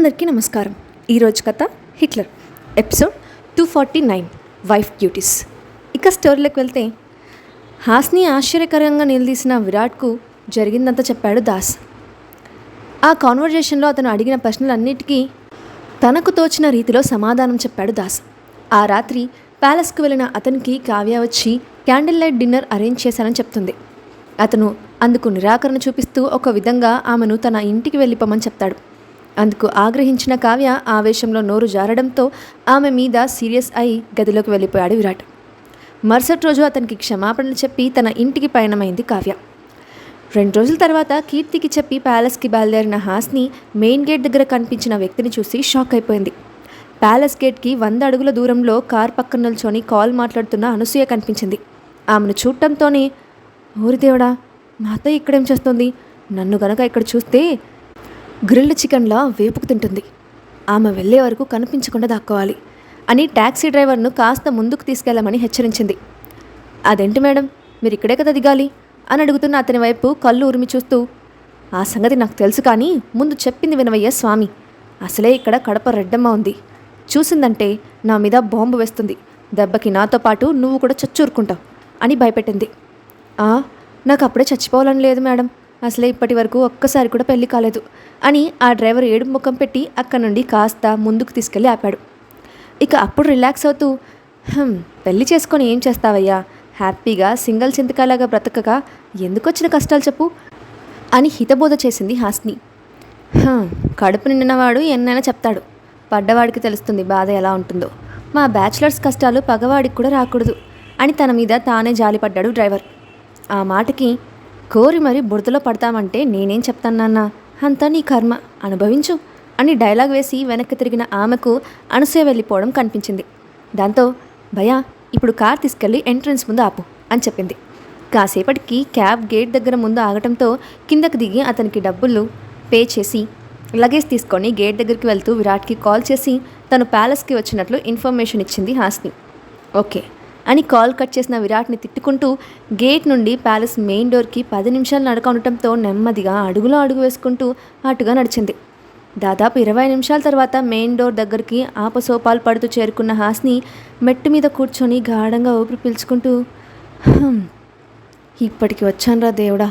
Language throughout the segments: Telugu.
అందరికీ నమస్కారం. ఈరోజు కథ హిట్లర్ ఎపిసోడ్ 249 వైఫ్ డ్యూటీస్. ఇక స్టోరీలోకి వెళ్తే హాస్ని ఆశ్చర్యకరంగా నిలదీసిన విరాట్కు జరిగిందంతా చెప్పాడు దాస్. ఆ కాన్వర్జేషన్లో అతను అడిగిన ప్రశ్నలన్నిటికీ తనకు తోచిన రీతిలో సమాధానం చెప్పాడు దాస్. ఆ రాత్రి ప్యాలెస్కు వెళ్ళిన అతనికి కావ్య వచ్చి క్యాండిల్ లైట్ డిన్నర్ అరేంజ్ చేశానని చెప్తుంది. అతను అందుకు నిరాకరణ చూపిస్తూ ఒక విధంగా ఆమెను తన ఇంటికి వెళ్ళిపోమని చెప్తాడు. అందుకు ఆగ్రహించిన కావ్య ఆవేశంలో నోరు జారడంతో ఆమె మీద సీరియస్ అయి గదిలోకి వెళ్ళిపోయాడు విరాట్. మరుసటి రోజు అతనికి క్షమాపణలు చెప్పి తన ఇంటికి పయనమైంది కావ్య. 2 రోజుల తర్వాత కీర్తికి చెప్పి ప్యాలెస్కి బయలుదేరిన హాస్ని మెయిన్ గేట్ దగ్గర కనిపించిన వ్యక్తిని చూసి షాక్ అయిపోయింది. ప్యాలెస్ గేట్కి 100 అడుగుల దూరంలో కార్ పక్కన నిల్చొని కాల్ మాట్లాడుతున్న అనసూయ కనిపించింది. ఆమెను చూడటంతోనే, ఊరి దేవుడా, మాతో ఇక్కడేం చేస్తుంది, నన్ను గనక ఇక్కడ చూస్తే గ్రిల్డ్ చికెన్లా వేపుకు తింటుంది, ఆమె వెళ్ళే వరకు కనిపించకుండా దాక్కోవాలి అని టాక్సీ డ్రైవర్ను కాస్త ముందుకు తీసుకెళ్లమని హెచ్చరించింది. అదేంటి మేడం, మీరు ఇక్కడే కదా దిగాలి అని అడుగుతున్న అతని వైపు కళ్ళు ఉరిమి చూస్తూ, ఆ సంగతి నాకు తెలుసు, కానీ ముందు చెప్పింది వినవయ్య స్వామి, అసలే ఇక్కడ కడప రెడ్డమ్మ ఉంది, చూసిందంటే నా మీద బాంబు వేస్తుంది, దెబ్బకి నాతో పాటు నువ్వు కూడా చచ్చూరుకుంటావు అని భయపెట్టింది. నాకు అప్పుడే చచ్చిపోవాలని లేదు మేడం, అసలే ఇప్పటి వరకు ఒక్కసారి కూడా పెళ్లి కాలేదు అని ఆ డ్రైవర్ ఏడుపు ముఖం పెట్టి అక్కడి నుండి కాస్త ముందుకు తీసుకెళ్ళి ఆపాడు. ఇక అప్పుడు రిలాక్స్ అవుతూ, పెళ్లి చేసుకొని ఏం చేస్తావయ్యా, హ్యాపీగా సింగిల్ చింతకాయలాగా బ్రతకగా ఎందుకొచ్చిన కష్టాలు చెప్పు అని హితబోధ చేసింది హాస్ని. కడుపు నిండినవాడు ఎన్నైనా చెప్తాడు, పడ్డవాడికి తెలుస్తుంది బాధ ఎలా ఉంటుందో, మా బ్యాచిలర్స్ కష్టాలు పగవాడికి కూడా రాకూడదు అని తన మీద తానే జాలిపడ్డాడు డ్రైవర్. ఆ మాటకి, కోరి మరి బురదలో పడతామంటే నేనేం చెప్తానన్నా, అంతా నీ కర్మ, అనుభవించు అని డైలాగ్ వేసి వెనక్కి తిరిగిన ఆమెకు అనసూయ వెళ్ళిపోవడం కనిపించింది. దాంతో, భయా, ఇప్పుడు కార్ తీసుకెళ్ళి ఎంట్రన్స్ ముందు ఆపు అని చెప్పింది. కాసేపటికి క్యాబ్ గేట్ దగ్గర ముందు ఆగటంతో కిందకు దిగి అతనికి డబ్బులు పే చేసి లగేజ్ తీసుకొని గేట్ దగ్గరికి వెళ్తూ విరాట్కి కాల్ చేసి తను ప్యాలెస్కి వచ్చినట్లు ఇన్ఫర్మేషన్ ఇచ్చింది హాస్ని. ఓకే అని కాల్ కట్ చేసిన విరాట్ని తిట్టుకుంటూ గేట్ నుండి ప్యాలెస్ మెయిన్ డోర్కి 10 నిమిషాలు నడక ఉండటంతో నెమ్మదిగా అడుగులో అడుగు వేసుకుంటూ అటుగా నడిచింది. దాదాపు 20 నిమిషాల తర్వాత మెయిన్ డోర్ దగ్గరికి ఆపసోపాలు పడుతూ చేరుకున్న హాస్ని మెట్టు మీద కూర్చొని గాఢంగా ఊపిరి పీల్చుకుంటూ, ఇప్పటికి వచ్చానురా దేవుడా,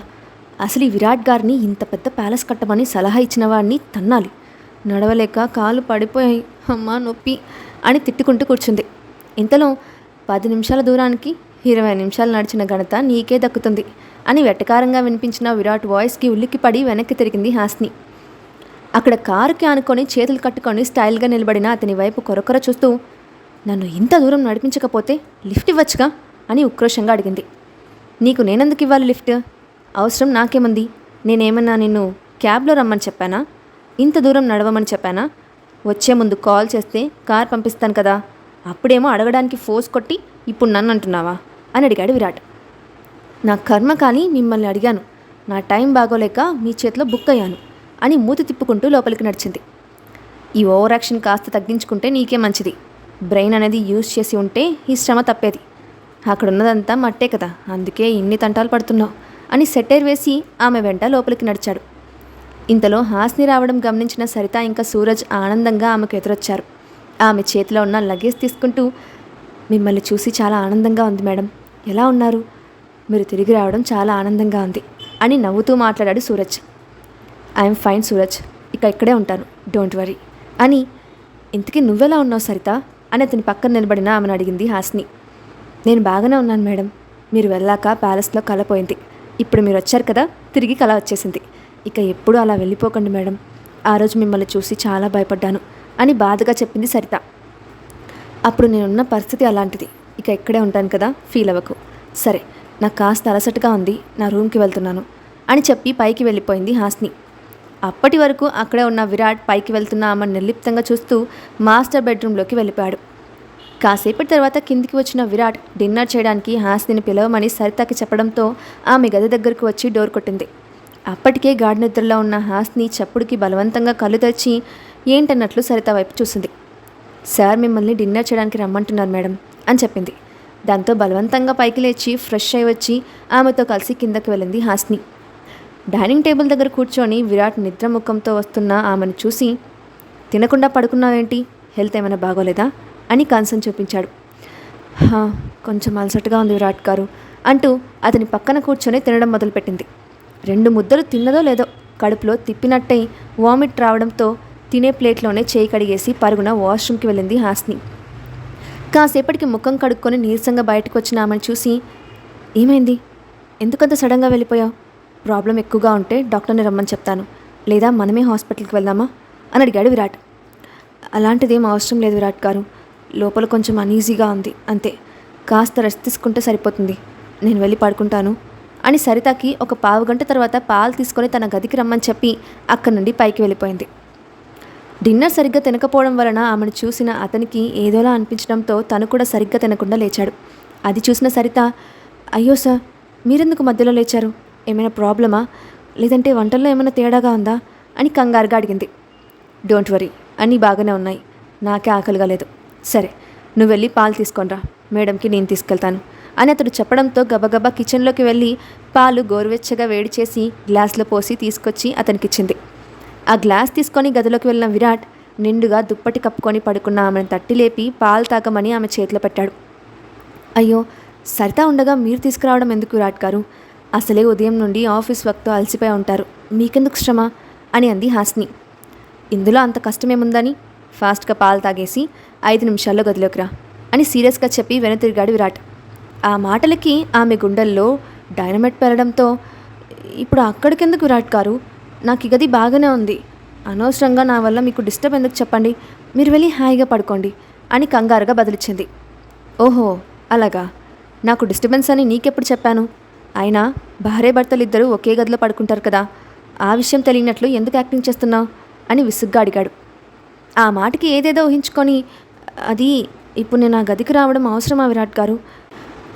అసలు ఈ విరాట్ గారిని ఇంత పెద్ద ప్యాలెస్ కట్టమని సలహా ఇచ్చిన వాడిని తన్నాలి, నడవలేక కాలు పడిపోయాయి, అమ్మా నొప్పి అని తిట్టుకుంటూ కూర్చుంది. ఇంతలో 10 నిమిషాల దూరానికి 20 నిమిషాలు నడిచిన ఘనత నీకే దక్కుతుంది అని వెటకారంగా వినిపించిన విరాట్ వాయిస్కి ఉలిక్కిపడి వెనక్కి తిరిగింది హాస్ని. అక్కడ కారుకి ఆనుకొని చేతులు కట్టుకొని స్టైల్గా నిలబడిన అతని వైపు కొరకొర చూస్తూ, నన్ను ఇంత దూరం నడిపించకపోతే లిఫ్ట్ ఇవ్వచ్చుగా అని ఉక్రోషంగా అడిగింది. నీకు నేనెందుకు ఇవ్వాలి లిఫ్ట్, అవసరం నాకేముంది, నేనేమన్నా నిన్ను క్యాబ్లో రమ్మని చెప్పానా, ఇంత దూరం నడవమని చెప్పానా, వచ్చే ముందు కాల్ చేస్తే కార్ పంపిస్తాను కదా, అప్పుడేమో అడగడానికి ఫోర్స్ కొట్టి ఇప్పుడు నన్ను అంటున్నావా అని అడిగాడు విరాట్. నా కర్మ, కానీ మిమ్మల్ని అడిగాను, నా టైం బాగోలేక మీ చేతిలో బుక్ అయ్యాను అని మూతి తిప్పుకుంటూ లోపలికి నడిచింది. ఈ ఓవర్ యాక్షన్ కాస్త తగ్గించుకుంటే నీకే మంచిది, బ్రెయిన్ అనేది యూజ్ చేసి ఉంటే ఈ శ్రమ తప్పేది, అక్కడున్నదంతా మట్టే కదా, అందుకే ఇన్ని తంటాలు పడుతున్నావు అని సెటైర్ వేసి ఆమె వెంట లోపలికి నడిచాడు. ఇంతలో హాస్ని రావడం గమనించిన సరిత ఇంకా సూరజ్ ఆనందంగా ఆమెకు ఎదురొచ్చారు. ఆమె చేతిలో ఉన్న లగేజ్ తీసుకుంటూ, మిమ్మల్ని చూసి చాలా ఆనందంగా ఉంది మేడం, ఎలా ఉన్నారు, మీరు తిరిగి రావడం చాలా ఆనందంగా ఉంది అని నవ్వుతూ మాట్లాడాడు సూరజ్. ఐఎమ్ ఫైన్ సూరజ్, ఇక్కడే ఉంటాను, డోంట్ వరీ అని. ఇంతకీ నువ్వెలా ఉన్నావు సరిత అని అతని పక్కన నిలబడిన ఆమెను అడిగింది హాస్ని. నేను బాగానే ఉన్నాను మేడం, మీరు వెళ్ళాక ప్యాలెస్లో కల పోయింది, ఇప్పుడు మీరు వచ్చారు కదా తిరిగి కల వచ్చేసింది, ఇక ఎప్పుడు అలా వెళ్ళిపోకండి మేడం, ఆ రోజు మిమ్మల్ని చూసి చాలా భయపడ్డాను అని బాధగా చెప్పింది సరిత. అప్పుడు నేనున్న పరిస్థితి అలాంటిది, ఇక ఇక్కడే ఉంటాను కదా, ఫీల్ అవ్వకు, సరే నాకు కాస్త అలసటగా ఉంది, నా రూమ్కి వెళ్తున్నాను అని చెప్పి పైకి వెళ్ళిపోయింది హాస్ని. అప్పటి వరకు అక్కడే ఉన్న విరాట్ పైకి వెళ్తున్న ఆమెను నిర్లిప్తంగా చూస్తూ మాస్టర్ బెడ్రూమ్లోకి వెళ్ళిపోయాడు. కాసేపటి తర్వాత కిందికి వచ్చిన విరాట్ డిన్నర్ చేయడానికి హాస్నిని పిలవమని సరితకి చెప్పడంతో ఆమె గది దగ్గరకు వచ్చి డోర్ కొట్టింది. అప్పటికే గాఢ నిద్రలో ఉన్న హాస్ని చప్పుడుకి బలవంతంగా కళ్ళు తెరిచి ఏంటన్నట్లు సరిత వైపు చూసింది. సార్ మిమ్మల్ని డిన్నర్ చేయడానికి రమ్మంటున్నారు మేడం అని చెప్పింది. దాంతో బలవంతంగా పైకి లేచి ఫ్రెష్ అయి వచ్చి ఆమెతో కలిసి కిందకి వెళ్ళింది హాస్ని. డైనింగ్ టేబుల్ దగ్గర కూర్చొని విరాట్ నిద్రముఖంతో వస్తున్న ఆమెను చూసి, తినకుండా పడుకున్నావేంటి? హెల్త్ ఏమైనా బాగోలేదా అని కన్సర్న్ చూపించాడు. కొంచెం అలసటగా ఉంది విరాట్ గారు అంటూ అతని పక్కన కూర్చొని తినడం మొదలుపెట్టింది. 2 ముద్దలు తిన్నదో లేదో కడుపులో తిప్పినట్టయి వామిట్ రావడంతో తినే ప్లేట్లోనే చేయి కడిగేసి పరుగున వాష్రూమ్కి వెళ్ళింది హాస్ని. కాసేపటికి ముఖం కడుక్కొని నీరసంగా బయటకు వచ్చిన ఆమెను చూసి, ఏమైంది? ఎందుకంత సడన్గా వెళ్ళిపోయావు? ప్రాబ్లం ఎక్కువగా ఉంటే డాక్టర్ని రమ్మని చెప్తాను, లేదా మనమే హాస్పిటల్కి వెళ్దామా అని అడిగాడు విరాట్. అలాంటిదేం అవసరం లేదు విరాట్ గారు, లోపల కొంచెం అనీజీగా ఉంది అంతే, కాస్త రెస్ట్ తీసుకుంటే సరిపోతుంది, నేను వెళ్ళి పడుకుంటాను అని సరితకి ఒక పావుగంట తర్వాత పాలు తీసుకొని తన గదికి రమ్మని చెప్పి అక్కడి నుండి పైకి వెళ్ళిపోయింది. డిన్నర్ సరిగ్గా తినకపోవడం వలన ఆమెను చూసిన అతనికి ఏదోలా అనిపించడంతో తను కూడా సరిగ్గా తినకుండా లేచాడు. అది చూసిన సరిత, అయ్యో సార్, మీరెందుకు మధ్యలో లేచారు? ఏమైనా ప్రాబ్లమా, లేదంటే వంటల్లో ఏమైనా తేడాగా ఉందా అని కంగారుగా అడిగింది. డోంట్ వరీ, అన్నీ బాగానే ఉన్నాయి, నాకే ఆకలిగా లేదు. సరే, నువ్వు వెళ్ళి పాలు తీసుకొనిరా, మేడంకి నేను తీసుకెళ్తాను అని అతడు చెప్పడంతో గబగబా కిచెన్లోకి వెళ్ళి పాలు గోరువెచ్చగా వేడి చేసి గ్లాస్లో పోసి తీసుకొచ్చి అతనికిచ్చింది. ఆ గ్లాస్ తీసుకొని గదిలోకి వెళ్ళిన విరాట్ నిండుగా దుప్పటి కప్పుకొని పడుకున్న ఆమెను తట్టి లేపి పాలు తాగమని ఆమె చేతిలో పెట్టాడు. అయ్యో, సరిత ఉండగా మీరు తీసుకురావడం ఎందుకు విరాట్ గారు? అసలే ఉదయం నుండి ఆఫీస్ వర్క్తో అలసిపోయి ఉంటారు, మీకెందుకు శ్రమ అని అంది హాస్ని. ఇందులో అంత కష్టమేముందని, ఫాస్ట్గా పాలు తాగేసి 5 నిమిషాల్లో గదిలోకి రా అని సీరియస్గా చెప్పి వెనుతిరిగాడు విరాట్. ఆ మాటలకి ఆమె గుండెల్లో డైనమైట్ పెరగడంతో, ఇప్పుడు అక్కడికెందుకు విరాట్ గారు, నాకు ఈ గది బాగానే ఉంది, అనవసరంగా నా వల్ల మీకు డిస్టర్బ్ ఎందుకు చెప్పండి, మీరు వెళ్ళి హాయిగా పడుకోండి అని కంగారుగా బదిలిచ్చింది. ఓహో అలాగా, నాకు డిస్టర్బెన్స్ అని నీకెప్పుడు చెప్పాను? అయినా భార్యాభర్తలు ఇద్దరూ ఒకే గదిలో పడుకుంటారు కదా, ఆ విషయం తెలియనట్లు ఎందుకు యాక్టింగ్ చేస్తున్నావు అని విసుగ్గా అడిగాడు. ఆ మాటకి ఏదేదో ఊహించుకొని, అది ఇప్పుడు నేను ఆ గదికి రావడం అవసరమా విరాట్ గారు?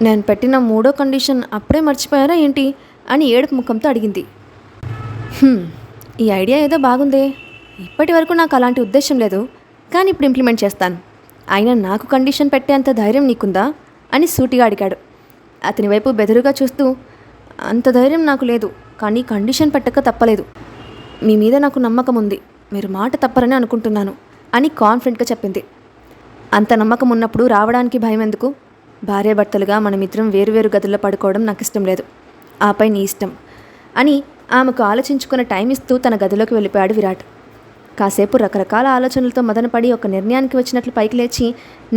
నేను పెట్టిన 3వ కండిషన్ అప్పుడే మర్చిపోయారా ఏంటి అని ఏడుపు ముఖంతో అడిగింది. ఈ ఐడియా ఏదో బాగుందే, ఇప్పటి వరకు నాకు అలాంటి ఉద్దేశం లేదు, కానీ ఇప్పుడు ఇంప్లిమెంట్ చేస్తాను. అయినా నాకు కండిషన్ పెట్టేంత ధైర్యం నీకుందా అని సూటిగా అడిగాడు. అతని వైపు బెదురుగా చూస్తూ, అంత ధైర్యం నాకు లేదు, కానీ కండిషన్ పెట్టక తప్పలేదు. మీ మీద నాకు నమ్మకం ఉంది, మీరు మాట తప్పరని అనుకుంటున్నాను అని కాన్ఫిడెంట్గా చెప్పింది. అంత నమ్మకం ఉన్నప్పుడు రావడానికి భయం ఎందుకు? భార్యాభర్తలుగా మనమిద్దరం వేరువేరు గదుల్లో పడుకోవడం నాకు ఇష్టం లేదు, ఆపై నీ ఇష్టం అని ఆమెకు ఆలోచించుకున్న టైం ఇస్తూ తన గదిలోకి వెళ్ళిపోయాడు విరాట్. కాసేపు రకరకాల ఆలోచనలతో మదనపడి ఒక నిర్ణయానికి వచ్చినట్లు పైకి లేచి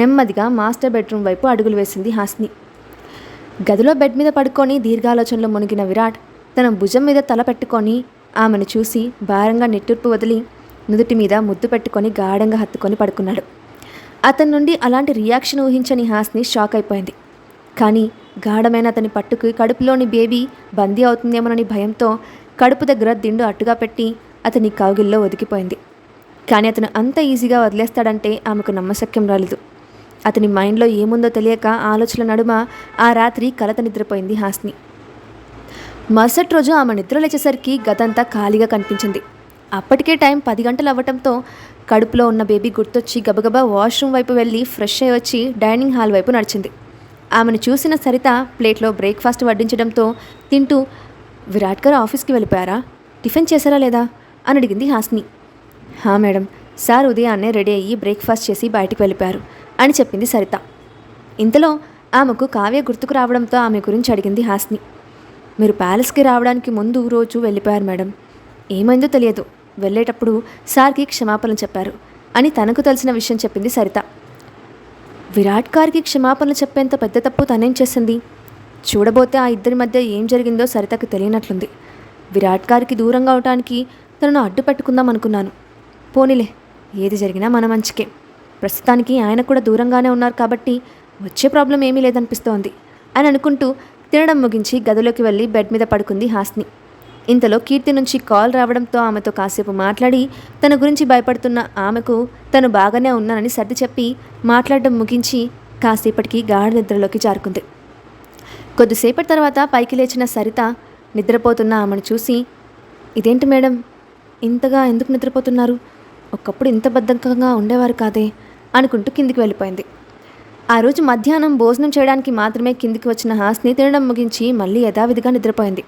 నెమ్మదిగా మాస్టర్ బెడ్రూమ్ వైపు అడుగులు వేసింది హాస్ని. గదిలో బెడ్ మీద పడుకొని దీర్ఘాలోచనలో మునిగిన విరాట్ తన భుజం మీద తల పెట్టుకొని ఆమెను చూసి భారంగా నిట్టూర్పు వదిలి నుదుటి మీద ముద్దు పెట్టుకొని గాఢంగా హత్తుకొని పడుకున్నాడు. అతని నుండి అలాంటి రియాక్షన్ ఊహించని హాస్ని షాక్ అయిపోయింది. కానీ గాఢమైన అతని పట్టుకు కడుపులోని బేబీ బందీ అవుతుందేమోనని భయంతో కడుపు దగ్గర దిండు అట్టుగా పెట్టి అతని కౌగిల్లో ఒదిగిపోయింది. కానీ అతను అంత ఈజీగా వదిలేస్తాడంటే ఆమెకు నమ్మశక్యం రాలేదు. అతని మైండ్లో ఏముందో తెలియక ఆలోచనల నడుమ ఆ రాత్రి కలత నిద్రపోయింది హాస్ని. మరుసటి రోజు ఆమె నిద్ర లేచేసరికి గదంతా ఖాళీగా కనిపించింది. అప్పటికే టైం 10 గంటలు అవ్వటంతో కడుపులో ఉన్న బేబీ గుర్తొచ్చి గబగబా వాష్రూమ్ వైపు వెళ్ళి ఫ్రెష్ అయ్యి వచ్చి డైనింగ్ హాల్ వైపు నడిచింది. ఆమెను చూసిన సరిత ప్లేట్లో బ్రేక్ఫాస్ట్ వడ్డించడంతో తింటూ, విరాట్ గారు ఆఫీస్కి వెళ్ళిపోయారా, టిఫిన్ చేశారా లేదా అని అడిగింది హాస్ని. హా మేడం, సార్ ఉదయాన్నే రెడీ అయ్యి బ్రేక్ఫాస్ట్ చేసి బయటికి వెళ్ళిపోయారు అని చెప్పింది సరిత. ఇంతలో ఆమెకు కావ్య గుర్తుకు రావడంతో ఆమె గురించి అడిగింది హాస్ని. మీరు ప్యాలెస్కి రావడానికి ముందు రోజు వెళ్ళిపోయారు మేడం, ఏమైందో తెలియదు, వెళ్ళేటప్పుడు సార్కి క్షమాపణలు చెప్పారు అని తనకు తెలిసిన విషయం చెప్పింది సరిత. విరాట్ గారికి క్షమాపణలు చెప్పేంత పెద్ద తప్పు తనేం చేసింది? చూడబోతే ఆ ఇద్దరి మధ్య ఏం జరిగిందో సరితకు తెలియనట్లుంది. విరాట్ గారికి దూరంగా అవటానికి తనను అడ్డు పెట్టుకుందాం అనుకున్నాను. పోనీలే, ఏది జరిగినా మన మంచికే. ప్రస్తుతానికి ఆయన కూడా దూరంగానే ఉన్నారు కాబట్టి వచ్చే ప్రాబ్లం ఏమీ లేదనిపిస్తోంది అని అనుకుంటూ తినడం ముగించి గదిలోకి వెళ్ళి బెడ్ మీద పడుకుంది హాస్ని. ఇంతలో కీర్తి నుంచి కాల్ రావడంతో ఆమెతో కాసేపు మాట్లాడి తన గురించి భయపడుతున్న ఆమెకు తను బాగానే ఉన్నానని సర్ది చెప్పి మాట్లాడడం ముగించి కాసేపటికి గాఢ నిద్రలోకి జారుకుంది. కొద్దిసేపటి తర్వాత పైకి లేచిన సరిత నిద్రపోతున్న ఆమెను చూసి, ఇదేంటి మేడం, ఇంతగా ఎందుకు నిద్రపోతున్నారు? ఒకప్పుడు ఇంత బద్ధకంగా ఉండేవారు కాదే అనుకుంటూ కిందికి వెళ్ళిపోయింది. ఆ రోజు మధ్యాహ్నం భోజనం చేయడానికి మాత్రమే కిందికి వచ్చిన హాస్ని తినడం ముగించి మళ్ళీ యథావిధిగా నిద్రపోయింది.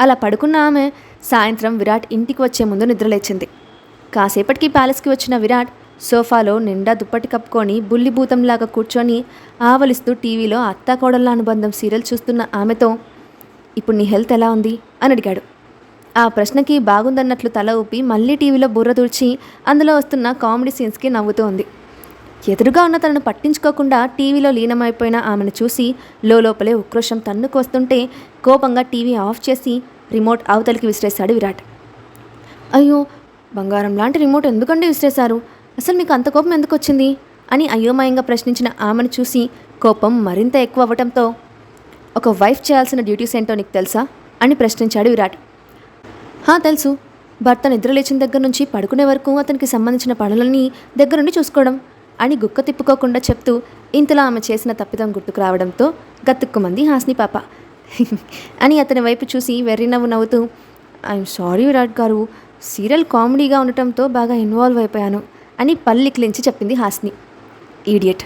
అలా పడుకున్న ఆమె సాయంత్రం విరాట్ ఇంటికి వచ్చే ముందు నిద్రలేచింది. కాసేపటికి ప్యాలెస్కి వచ్చిన విరాట్ సోఫాలో నిండా దుప్పటి కప్పుకొని బుల్లిభూతంలాగా కూర్చొని ఆవలిస్తూ టీవీలో అత్తాకోడళ్ళ అనుబంధం సీరియల్ చూస్తున్న ఆమెతో, ఇప్పుడు నీ హెల్త్ ఎలా ఉంది అని అడిగాడు. ఆ ప్రశ్నకి బాగుందన్నట్లు తల ఊపి మళ్ళీ టీవీలో బుర్ర దూర్చి అందులో వస్తున్న కామెడీ సీన్స్కి నవ్వుతూ ఉంది. ఎదురుగా ఉన్న తనను పట్టించుకోకుండా టీవీలో లీనమైపోయిన ఆమెను చూసి లోపలే ఉక్రోషం తన్నుకు వస్తుంటే కోపంగా టీవీ ఆఫ్ చేసి రిమోట్ అవతలికి విసిరేశాడు విరాట్. అయ్యో, బంగారం లాంటి రిమోట్ ఎందుకంటే విసిరేశారు? అసలు మీకు అంత కోపం ఎందుకు వచ్చింది అని అయోమయంగా ప్రశ్నించిన ఆమెను చూసి కోపం మరింత ఎక్కువ అవ్వటంతో, ఒక వైఫ్ చేయాల్సిన డ్యూటీస్ ఏంటో నీకు తెలుసా అని ప్రశ్నించాడు విరాట్. తెలుసు. భర్త నిద్రలేచిన దగ్గర నుంచి పడుకునే వరకు అతనికి సంబంధించిన పనులన్నీ దగ్గరుండి చూసుకోవడం అని గుక్క తిప్పుకోకుండా చెప్తూ ఇంతలో ఆమె చేసిన తప్పిదం గుర్తుకు రావడంతో గతుక్కుమంది హాస్ని పాప. అని అతని వైపు చూసి వెర్రి నవ్వు నవ్వుతూ, ఐఎమ్ సారీ విరాట్ గారు, సీరియల్ కామెడీగా ఉండటంతో బాగా ఇన్వాల్వ్ అయిపోయాను అని పల్లికిలించి చెప్పింది హాస్ని. ఈడియట్,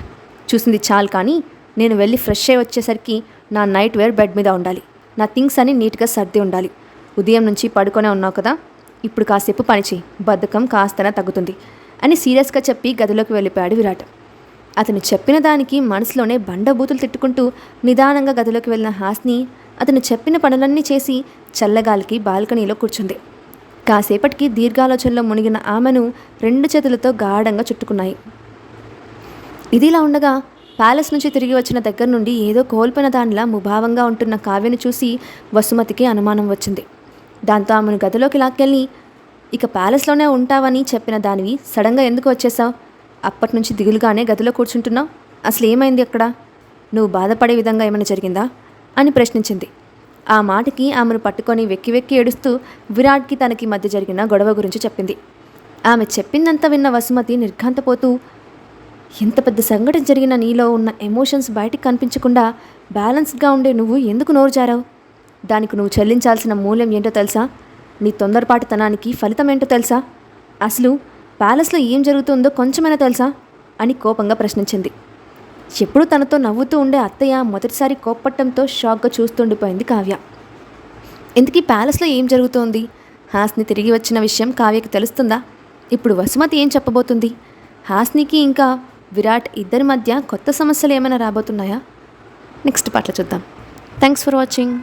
చూసింది చాలు కానీ నేను వెళ్ళి ఫ్రెష్ అయ్యి వచ్చేసరికి నా నైట్ వేర్ బెడ్ మీద ఉండాలి, నా థింగ్స్ అన్ని నీట్గా సర్ది ఉండాలి. ఉదయం నుంచి పడుకొనే ఉన్నావు కదా, ఇప్పుడు కాసేపు పని చేయి, బద్ధకం కాస్తనా తగ్గుతుంది అని సీరియస్గా చెప్పి గదిలోకి వెళ్ళిపోయాడు విరాట్. అతను చెప్పిన దానికి మనసులోనే బండబూతులు తిట్టుకుంటూ నిదానంగా గదిలోకి వెళ్ళిన హాస్ని అతను చెప్పిన పనులన్నీ చేసి చల్లగాలికి బాల్కనీలో కూర్చుంది. కాసేపటికి దీర్ఘాలోచనలో మునిగిన ఆమెను 2 చేతులతో గాఢంగా చుట్టుకున్నాయి. ఇదిలా ఉండగా ప్యాలెస్ నుంచి తిరిగి వచ్చిన దగ్గర నుండి ఏదో కోల్పోయిన దానిలా ముభావంగా ఉంటున్న కావ్యను చూసి వసుమతికి అనుమానం వచ్చింది. దాంతో ఆమెను గదిలోకి లాక్కెళ్ళి, ఇక ప్యాలెస్లోనే ఉంటావని చెప్పిన దానివి సడన్గా ఎందుకు వచ్చేసావు? అప్పటి నుంచి దిగులుగానే గదిలో కూర్చుంటున్నావు, అసలు ఏమైంది అక్కడ? నువ్వు బాధపడే విధంగా ఏమైనా జరిగిందా అని ప్రశ్నించింది. ఆ మాటకి ఆమెను పట్టుకొని వెక్కి వెక్కి ఏడుస్తూ విరాట్కి తనకి మధ్య జరిగిన గొడవ గురించి చెప్పింది. ఆమె చెప్పిందంతా విన్న వసుమతి నిర్ఘాంతపోతూ, ఎంత పెద్ద సంఘటన జరిగిన నీలో ఉన్న ఎమోషన్స్ బయటికి కనిపించకుండా బ్యాలెన్స్డ్గా ఉండే నువ్వు ఎందుకు నోరు జారావు? దానికి నువ్వు చెల్లించాల్సిన మూల్యం ఏంటో తెలుసా? నీ తొందరపాటుతనానికి ఫలితం ఏంటో తెలుసా? అసలు ప్యాలెస్లో ఏం జరుగుతుందో కొంచెమైనా తెలుసా అని కోపంగా ప్రశ్నించింది. ఎప్పుడూ తనతో నవ్వుతూ ఉండే అత్తయ్య మొదటిసారి కోప్పట్టంతో షాక్గా చూస్తుండిపోయింది కావ్య. ఇంతకీ ప్యాలెస్లో ఏం జరుగుతోంది? హాస్ని తిరిగి వచ్చిన విషయం కావ్యకి తెలుస్తుందా? ఇప్పుడు వసుమతి ఏం చెప్పబోతుంది? హాస్నికి ఇంకా విరాట్ ఇద్దరి మధ్య కొత్త సమస్యలు ఏమైనా రాబోతున్నాయా? నెక్స్ట్ పాటలో చూద్దాం. Thanks for watching.